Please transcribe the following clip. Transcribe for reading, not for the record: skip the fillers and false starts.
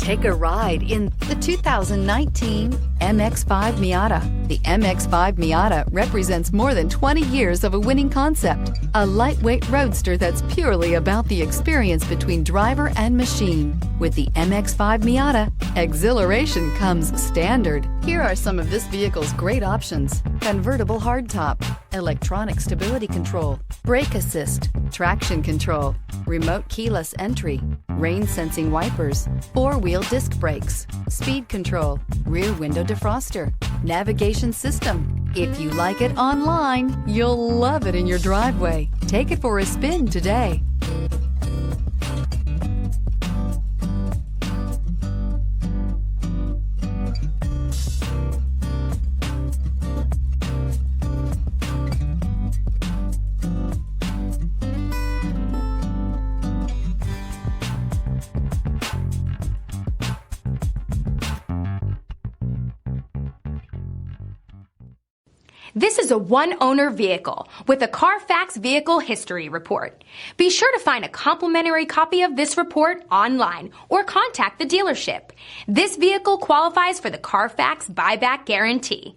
Take a ride in the 2019 MX-5 Miata. The MX-5 Miata represents more than 20 years of a winning concept. A lightweight roadster that's purely about the experience between driver and machine. With the MX-5 Miata, exhilaration comes standard. Here are some of this vehicle's great options: convertible hardtop, electronic stability control, brake assist, traction control, remote keyless entry, rain sensing wipers, four-wheel disc brakes, speed control, rear window defroster, navigation system. If you like it online, you'll love it in your driveway. Take it for a spin today. This is a one-owner vehicle with a Carfax Vehicle History Report. Be sure to find a complimentary copy of this report online or contact the dealership. This vehicle qualifies for the Carfax Buyback Guarantee.